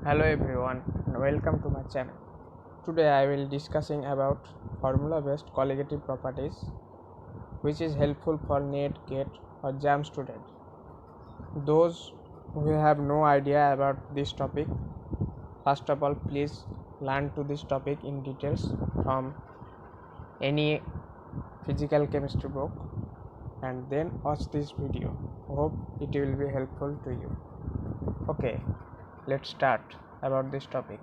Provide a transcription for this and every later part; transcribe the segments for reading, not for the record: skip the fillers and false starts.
Hello everyone and welcome to my channel. Today I will discussing about formula based colligative properties which is helpful for NET, GATE or JAM students. Those who have no idea about this topic, first of all please learn to this topic in details from any physical chemistry book and then watch this video. Hope it will be helpful to you. Okay, let's start about this topic.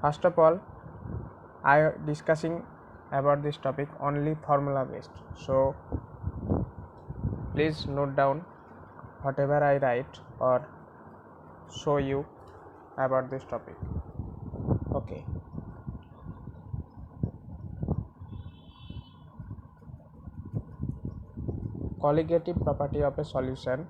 First of all, I am discussing about this topic only formula based. So please note down whatever I write or show you about this topic. Okay. Colligative property of a solution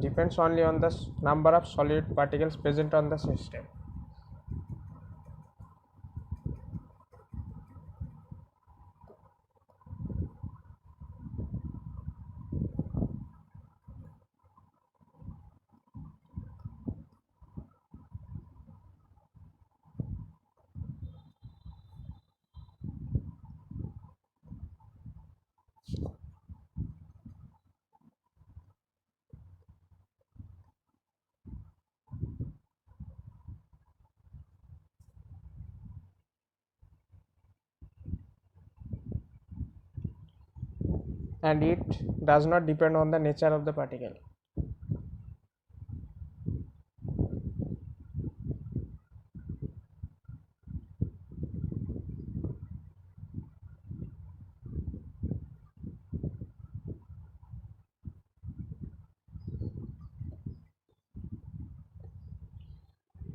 depends only on the number of solid particles present on the system. And it does not depend on the nature of the particle.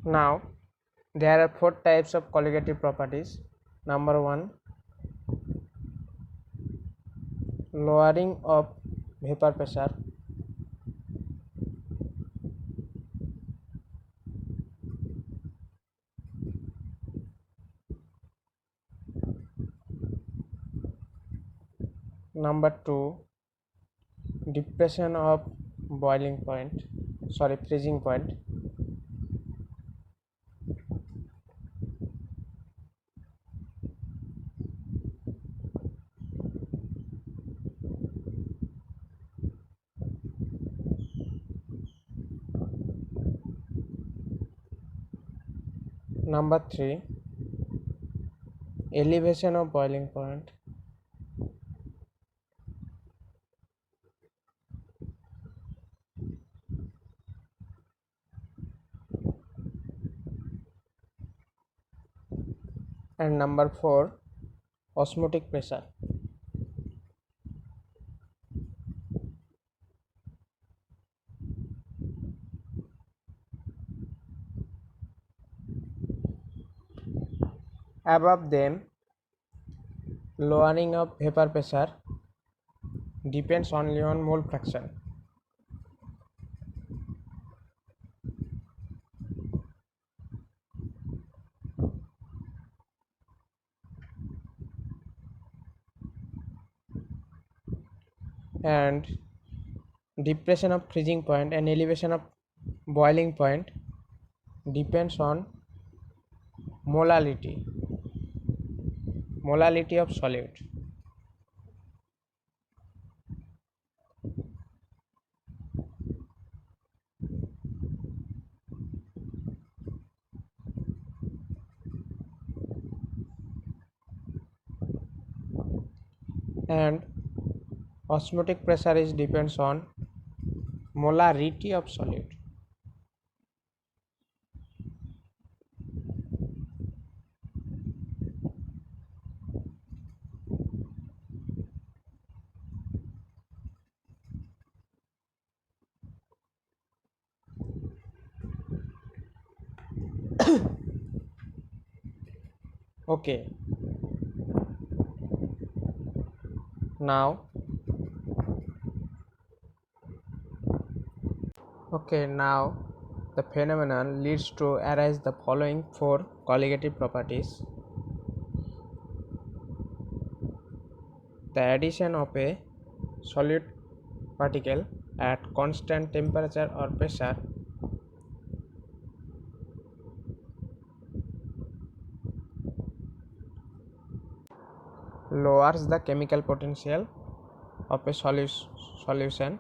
Now there are four types of colligative properties. Number one, lowering of vapor pressure. Number two, depression of freezing point. Number three, elevation of boiling point. And number four, osmotic pressure. Above them, lowering of vapor pressure depends only on mole fraction. And depression of freezing point and elevation of boiling point depends on molality of solute. And osmotic pressure is depends on molarity of solute. Okay, now Okay, now the phenomenon leads to arise the following four colligative properties. The addition of a solid particle at constant temperature or pressure lowers the chemical potential of a solution.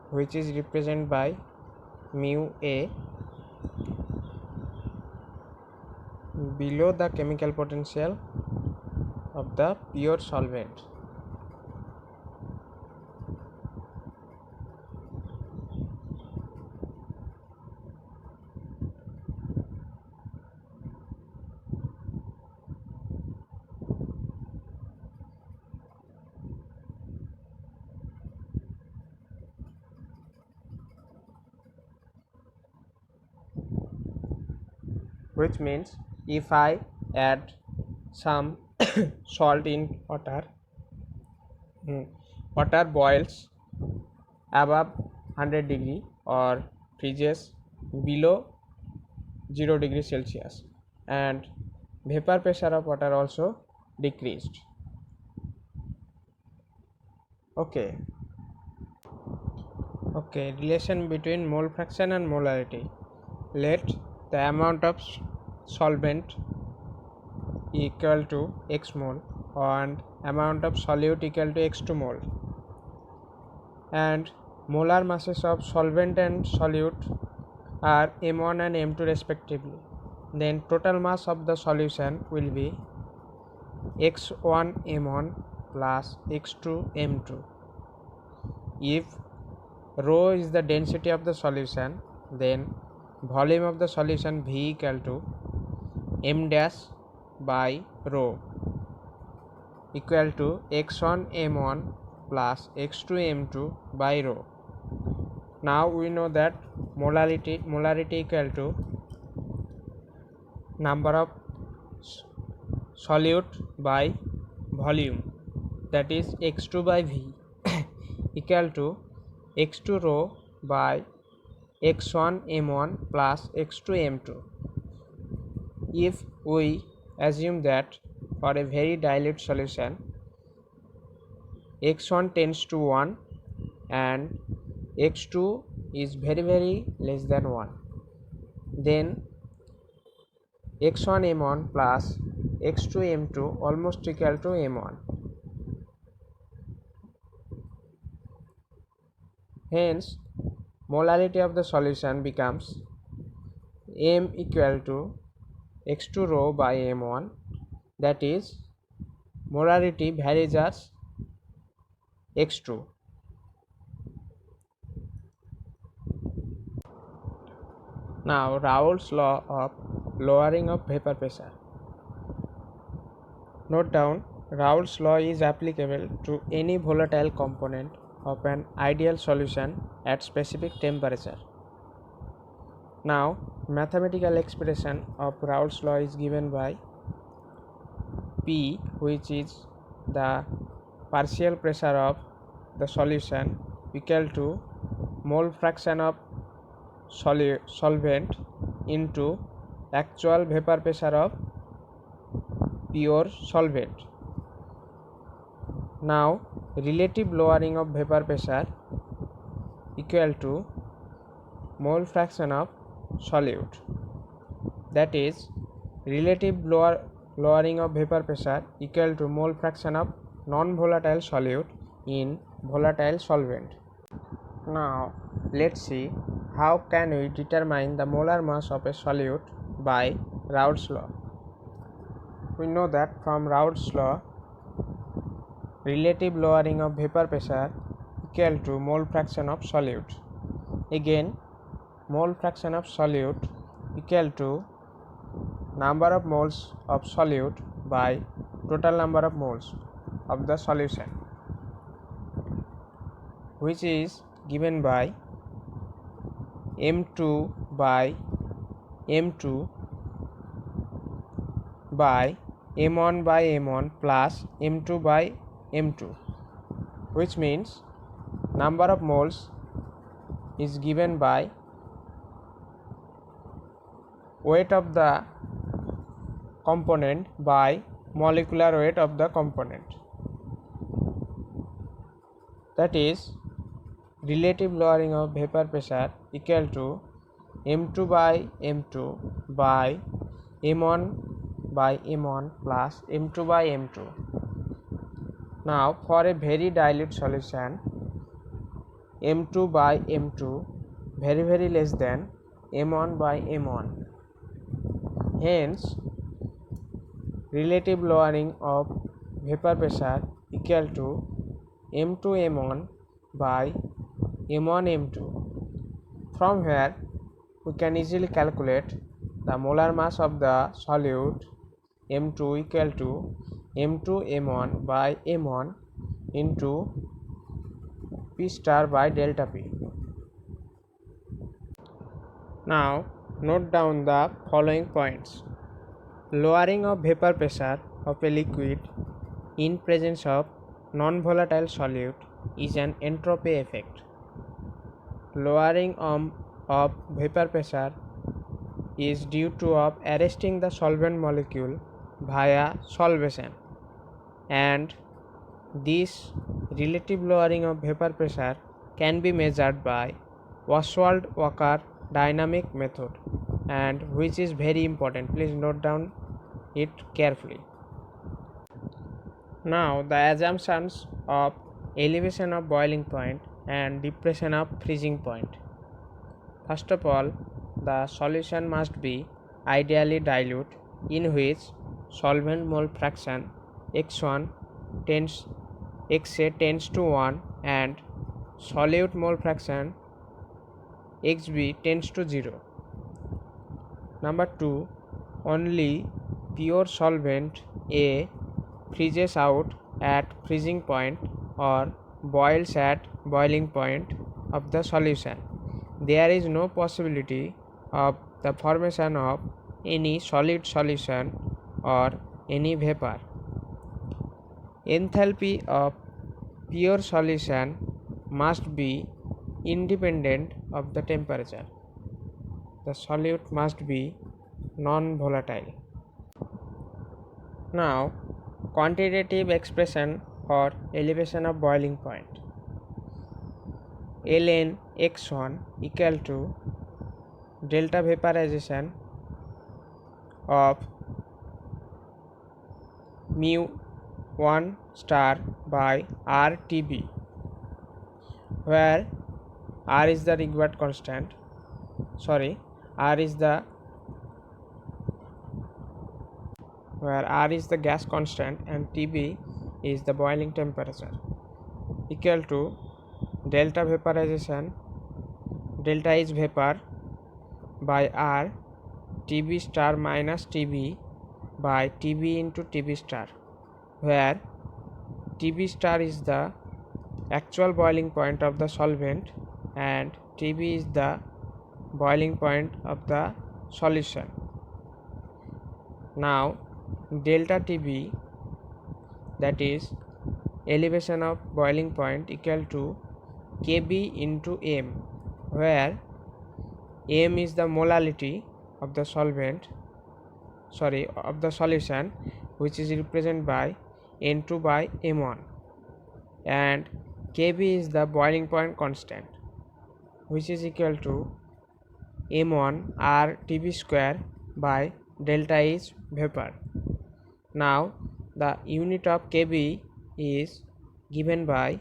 Which is represented by mu A below the chemical potential of the pure solvent. Which means if I add some salt in water, water boils above 100 degree or freezes below 0 degree Celsius, and vapor pressure of water also decreased. Okay, relation between mole fraction and molarity. Let the amount of solvent equal to x mole and amount of solute equal to x2 mole, and molar masses of solvent and solute are m1 and m2 respectively. Then total mass of the solution will be x1 m1 plus x2 m2. If rho is the density of the solution, then volume of the solution V equal to m dash by rho equal to x1 m1 plus x2 m2 by rho. Now we know that molarity equal to number of solute by volume, that is x2 by V equal to x2 rho by x1 m1 plus x2 m2. If we assume that for a very dilute solution x1 tends to 1 and x2 is very less than 1, then x1 m1 plus x2 m2 almost equal to m1. Hence molarity of the solution becomes m equal to x2 rho by m1, that is molarity varies as x2. Now Raoult's law of lowering of vapor pressure. Note down, Raoult's law is applicable to any volatile component of an ideal solution at specific temperature. Now mathematical expression of Raoult's law is given by P, which is the partial pressure of the solution, equal to mole fraction of solvent into actual vapor pressure of pure solvent. Now relative lowering of vapor pressure equal to mole fraction of solute, that is relative lowering of vapor pressure equal to mole fraction of non-volatile solute in volatile solvent. Now let's see how can we determine the molar mass of a solute by Raoult's law. We know that from Raoult's law, relative lowering of vapor pressure equal to mole fraction of solute. Again, mole fraction of solute equal to number of moles of solute by total number of moles of the solution, which is given by m2 by m2 by m1 by m1 plus m2 by m2, which means number of moles is given by weight of the component by molecular weight of the component, that is relative lowering of vapor pressure equal to m2 by m2 by m1 by m1 plus m2 by m2. Now for a very dilute solution, m2 by m2 very less than m1 by m1, hence relative lowering of vapor pressure equal to m2 m1 by m1 m2. From here we can easily calculate the molar mass of the solute m2 equal to m2 m1 by m1 into P star by delta P. Now note down the following points. Lowering of vapor pressure of a liquid in presence of non-volatile solute is an entropy effect. Lowering of vapor pressure is due to arresting the solvent molecule via solvation, and this relative lowering of vapor pressure can be measured by Ostwald-Walker dynamic method, and which is very important. Please note down it carefully. Now the assumptions of elevation of boiling point and depression of freezing point. First of all, the solution must be ideally dilute, in which solvent mole fraction x1 tends to 1 and solute mole fraction xb tends to 0. Number 2, only pure solvent A freezes out at freezing point or boils at boiling point of the solution. There is no possibility of the formation of any solid solution or any vapor. Enthalpy of pure solution must be independent of the temperature. The solute must be non-volatile. Now, quantitative expression for elevation of boiling point. ln x1 equal to delta vaporization of mu 1 star by RTB, where R is the required constant, where R is the gas constant and TB is the boiling temperature, equal to delta vaporization, delta is vapor, by R, TB star minus TB by TB into TB star, where TB star is the actual boiling point of the solvent and TB is the boiling point of the solution. Now delta TB, that is elevation of boiling point, equal to Kb into m, where m is the molality of the solution, which is represented by N2 by m1, and Kb is the boiling point constant, which is equal to m1 r Tb square by delta is vapor. Now the unit of Kb is given by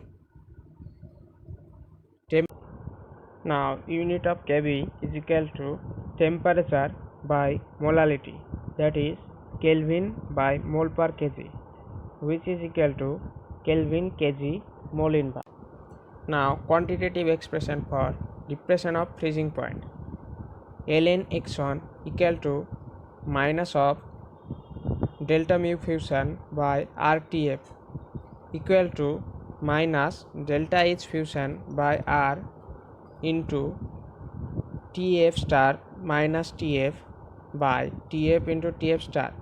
unit of Kb is equal to temperature by molality, that is Kelvin by mole per kg, which is equal to Kelvin kg mole inverse. Now quantitative expression for depression of freezing point. ln x1 equal to minus of delta mu fusion by RTF equal to minus delta H fusion by R into TF star minus TF by TF into TF star,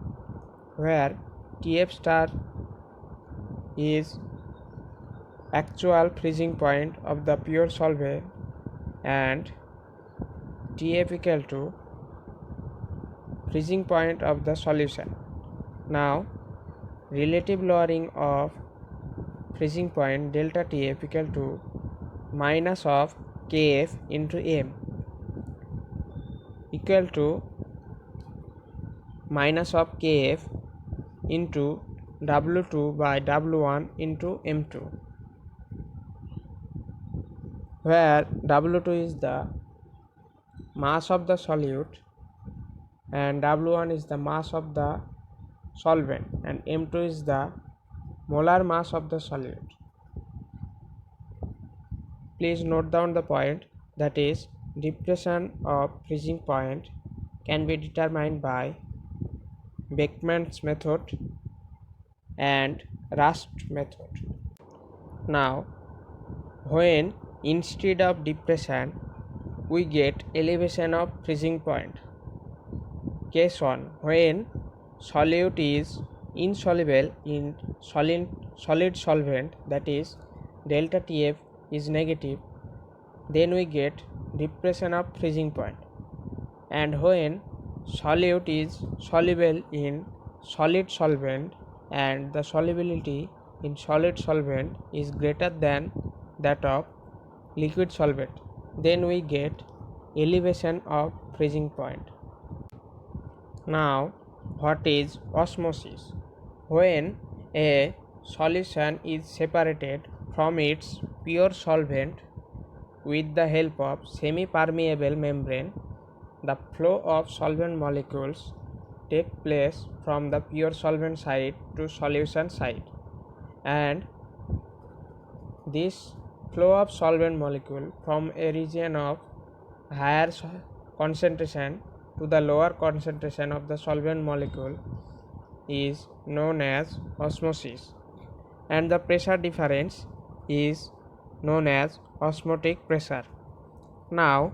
where TF star is actual freezing point of the pure solvent and TF equal to freezing point of the solution. Now relative lowering of freezing point delta TF equal to minus of Kf into M equal to minus of Kf into W2 by W1 into M2, where W2 is the mass of the solute and W1 is the mass of the solvent and M2 is the molar mass of the solute. Please note down the point, that is, depression of freezing point can be determined by Beckmann's method and Rust method. Now, when instead of depression we get elevation of freezing point. Case 1, when solute is insoluble in solid solvent, that is delta TF is negative, then we get depression of freezing point. And when solute is soluble in solid solvent and the solubility in solid solvent is greater than that of liquid solvent, then we get elevation of freezing point. Now, what is osmosis? When a solution is separated from its pure solvent with the help of semi-permeable membrane, the flow of solvent molecules take place from the pure solvent side to solution side, and this flow of solvent molecule from a region of higher concentration to the lower concentration of the solvent molecule is known as osmosis, and the pressure difference is known as osmotic pressure. Now,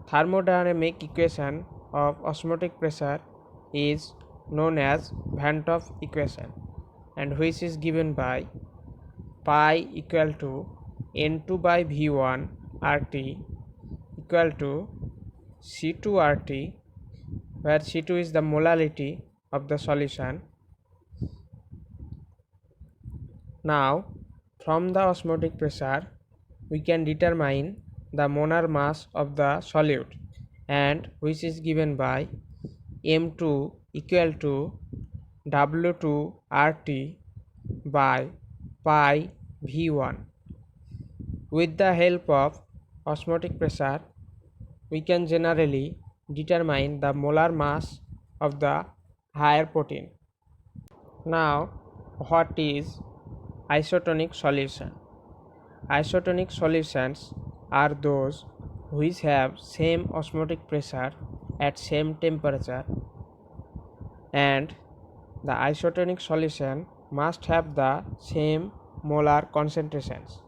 thermodynamic equation of osmotic pressure is known as Van 't Hoff equation, and which is given by pi equal to N2 by V1 RT equal to C2 RT, where C2 is the molality of the solution. Now, from the osmotic pressure we can determine the molar mass of the solute, and which is given by M2 equal to W2 RT by pi V1. With the help of osmotic pressure we can generally determine the molar mass of the higher protein. Now, what is isotonic solution? Isotonic solutions are those which have same osmotic pressure at same temperature, and the isotonic solution must have the same molar concentrations.